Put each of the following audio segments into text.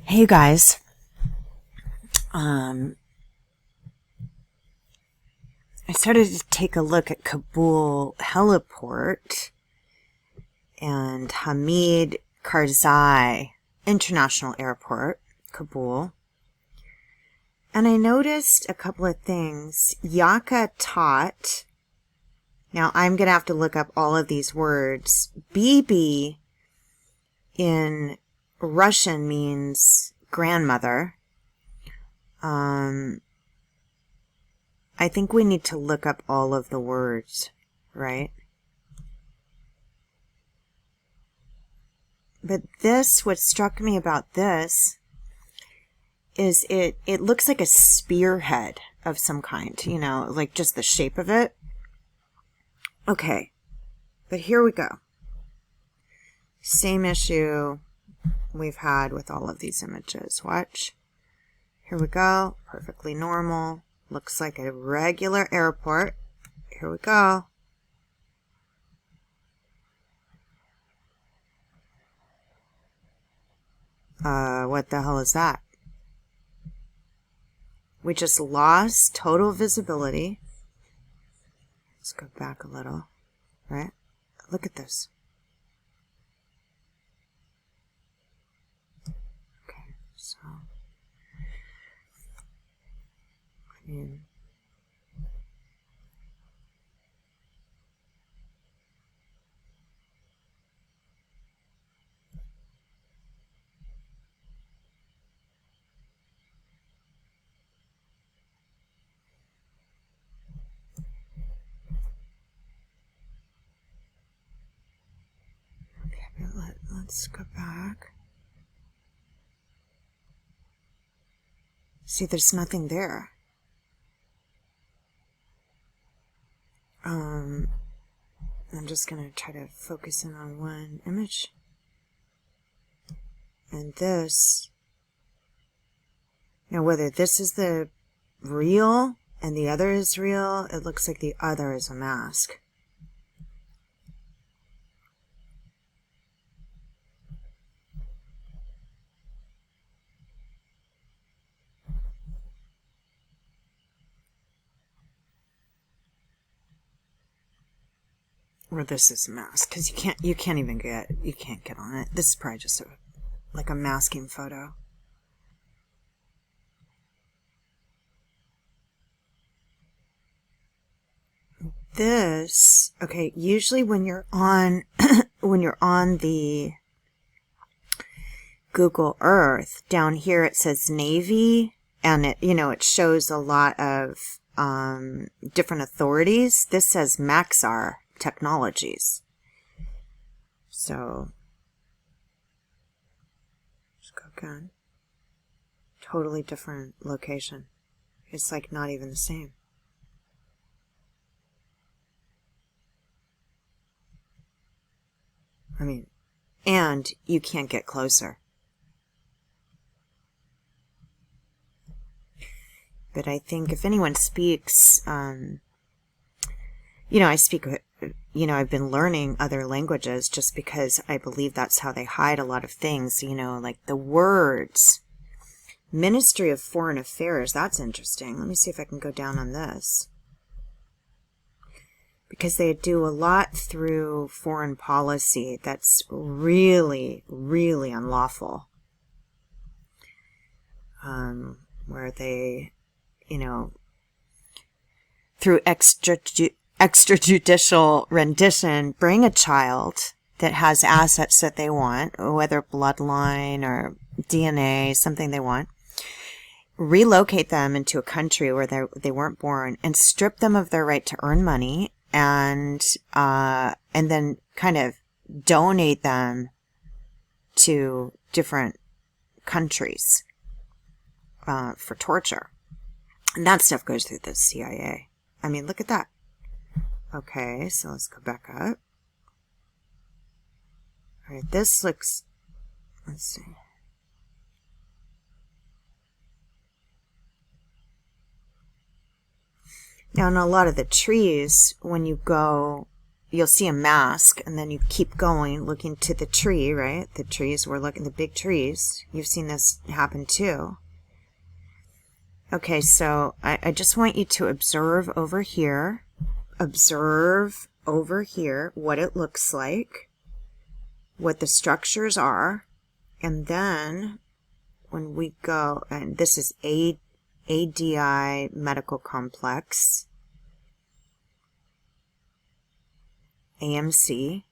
Hey, you guys. I started to take a look at Kabul heliport and Hamid Karzai International Airport, Kabul. And I noticed a couple of things. Yaka Tot. Now I'm going to have to look up all of these words. Bibi in Russian means grandmother. I think we need to look up all of the words, right? But this, what struck me about this is it looks like a spearhead of some kind, you know, like just the shape of it. Okay, but here we go. Same issue we've had with all of these images. Watch. Here we go. Perfectly normal. Looks like a regular airport. Here we go. What the hell is that? We just lost total visibility. Let's go back a little, right? Look at this. Okay, so I mean, let's go back. See, there's nothing there. I'm just going to try to focus in on one image. And this, now whether this is the real and the other is real, it looks like the other is a mask. Or this is a mask, because you can't get on it. This is probably just like a masking photo. This, okay, usually when you're on the Google Earth, down here it says Navy, and it shows a lot of different authorities. This says BagR Technologies. So let's go again. Totally different location. It's like not even the same. I mean, and you can't get closer. But I think if anyone speaks, I speak, I've been learning other languages just because I believe that's how they hide a lot of things, like the words. Ministry of Foreign Affairs, that's interesting. Let me see if I can go down on this. Because they do a lot through foreign policy that's really, really unlawful. Where they, through extrajudicial rendition, bring a child that has assets that they want, whether bloodline or DNA, something they want, relocate them into a country where they weren't born, and strip them of their right to earn money, and then kind of donate them to different countries for torture. And that stuff goes through the CIA. I mean, look at that. Okay, so let's go back up. All right, this looks, let's see. Now, in a lot of the trees, when you go you'll see a mask, and then you keep going, looking to the tree, right? The trees, we're looking, the big trees. You've seen this happen too. Okay, so I just want you to observe over here. Observe over here what it looks like, what the structures are, and then when we go, and this is ADI Medical Complex, AMC,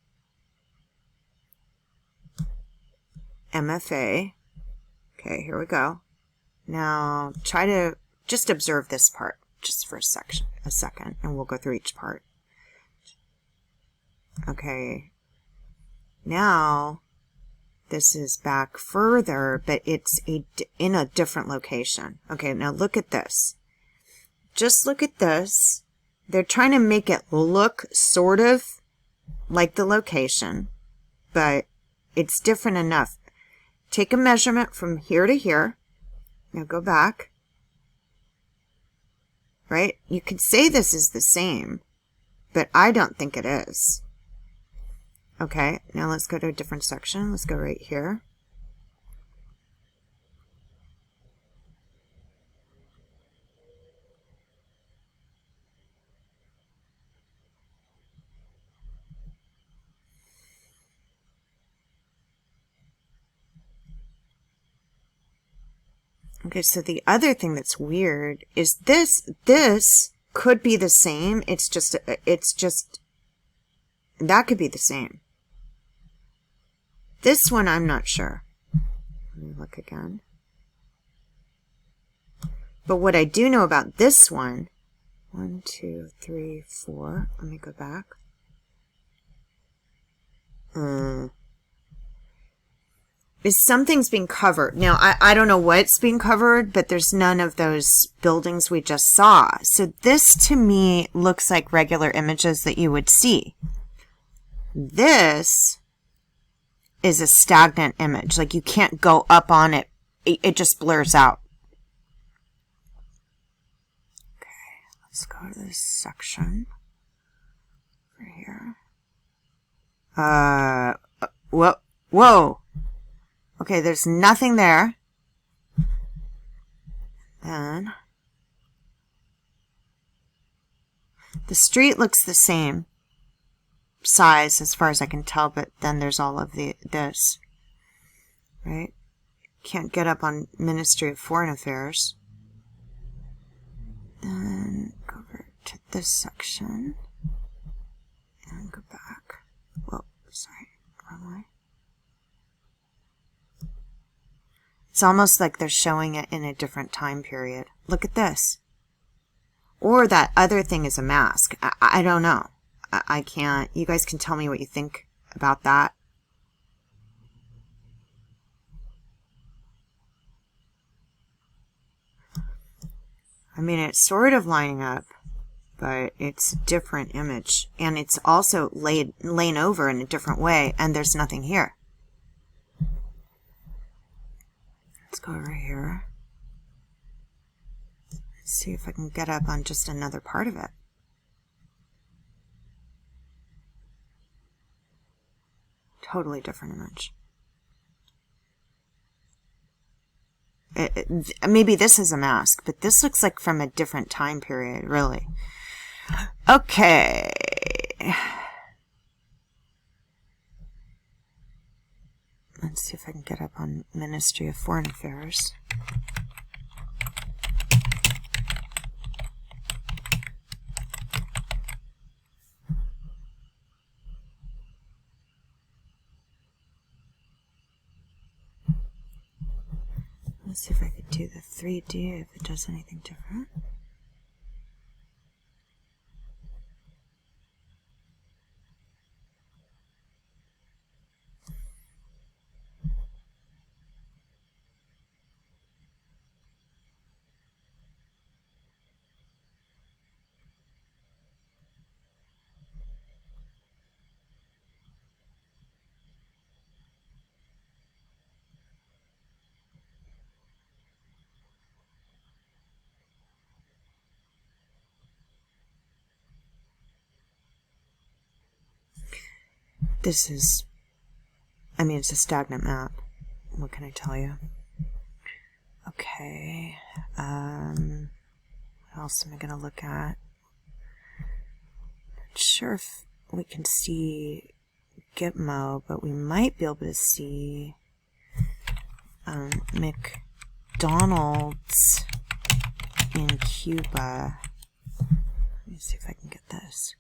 MFA. Okay, here we go. Now try to just observe this part just for a second, and we'll go through each part. Okay, now this is back further, but it's in a different location. Okay, now look at this. Just look at this. They're trying to make it look sort of like the location, but it's different enough. Take a measurement from here to here. Now go back. Right? You could say this is the same, but I don't think it is. Okay, now let's go to a different section. Let's go right here. Okay, so the other thing that's weird is this could be the same. It's just that could be the same. This one, I'm not sure. Let me look again. But what I do know about this one, 1, 2, 3, 4, let me go back. Is something's being covered. Now, I don't know what's being covered, but there's none of those buildings we just saw. So this, to me, looks like regular images that you would see. This is a stagnant image. Like, you can't go up on it. It just blurs out. Okay, let's go to this section over here. Whoa. Okay, there's nothing there. Then the street looks the same size as far as I can tell, but then there's all of this, right? Can't get up on Ministry of Foreign Affairs. Then go over to this section and go back. Whoa, sorry, wrong way. It's almost like they're showing it in a different time period. Look at this. Or that other thing is a mask. I don't know. I can't. You guys can tell me what you think about that. I mean, it's sort of lining up, but it's a different image. And it's also laying over in a different way, and there's nothing here. Let's go over here. See if I can get up on just another part of it. Totally different image. Maybe this is a mask, but this looks like from a different time period, really. Okay. Let's see if I can get up on Ministry of Foreign Affairs. Let's see if I could do the 3D, if it does anything different. This is, I mean, it's a stagnant map. What can I tell you? Okay. What else am I going to look at? Not sure if we can see Gitmo, but we might be able to see McDonald's in Cuba. Let me see if I can get this.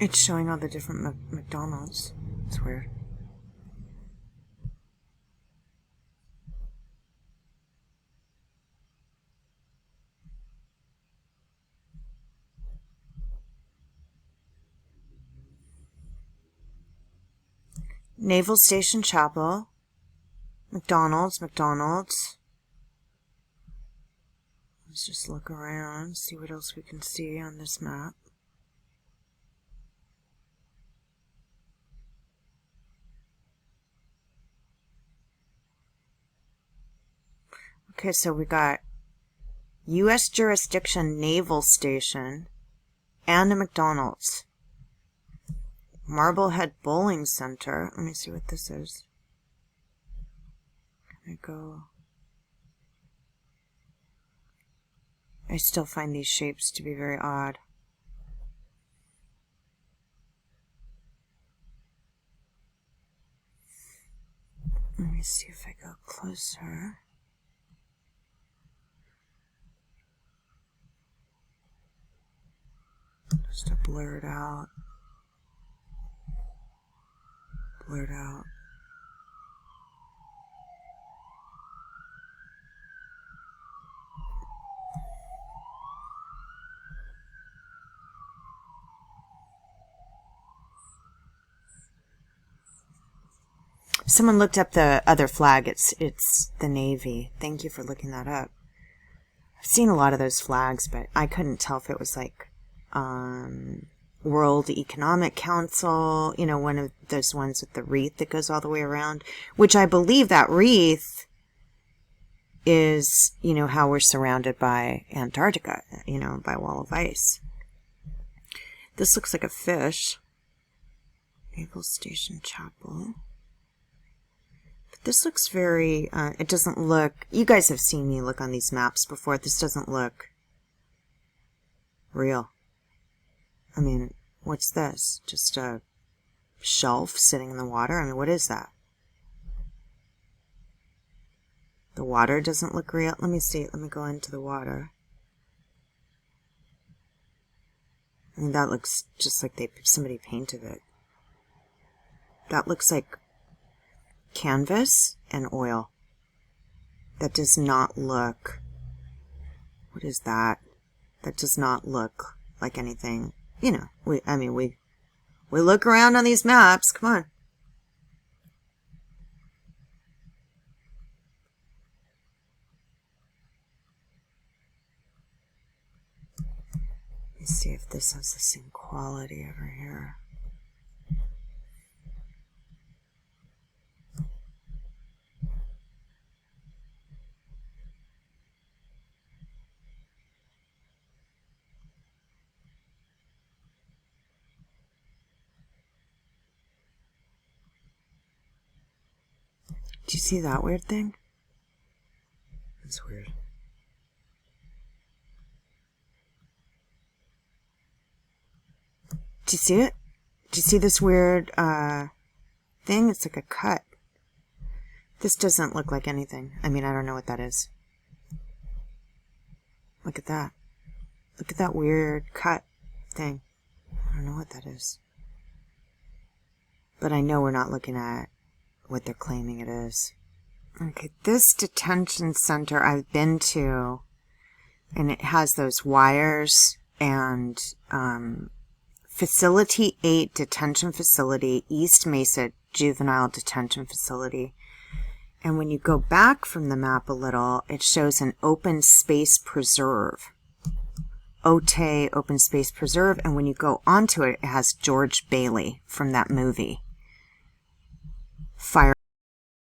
It's showing all the different McDonald's. It's weird. Naval Station Chapel. McDonald's. Let's just look around, see what else we can see on this map. Okay, so we got U.S. jurisdiction Naval Station and a McDonald's. Marblehead Bowling Center. Let me see what this is. Can I go? I still find these shapes to be very odd. Let me see if I go closer. Just to blur it out. Blurred out. Someone looked up the other flag. It's the Navy. Thank you for looking that up. I've seen a lot of those flags, but I couldn't tell if it was like World Economic Council, you know, one of those ones with the wreath that goes all the way around, which I believe that wreath is, you know, how we're surrounded by Antarctica, you know, by a wall of ice. This looks like a fish. Naval Station Chapel. But this looks very, it doesn't look, you guys have seen me look on these maps before. This doesn't look real. I mean, what's this? Just a shelf sitting in the water? I mean, what is that? The water doesn't look real. Let me see. Let me go into the water. I mean, that looks just like somebody painted it. That looks like canvas and oil. That does not look... What is that? That does not look like anything. You know, we look around on these maps. Come on. Let me see if this has the same quality over here. Do you see that weird thing? That's weird. Do you see it? Do you see this weird thing? It's like a cut. This doesn't look like anything. I mean, I don't know what that is. Look at that. Look at that weird cut thing. I don't know what that is. But I know we're not looking at what they're claiming it is. Okay, this detention center I've been to, and it has those wires and Facility 8 Detention Facility, East Mesa Juvenile Detention Facility. And when you go back from the map a little, it shows an open space preserve. Otay Open Space Preserve, and when you go onto it, it has George Bailey from that movie. Fire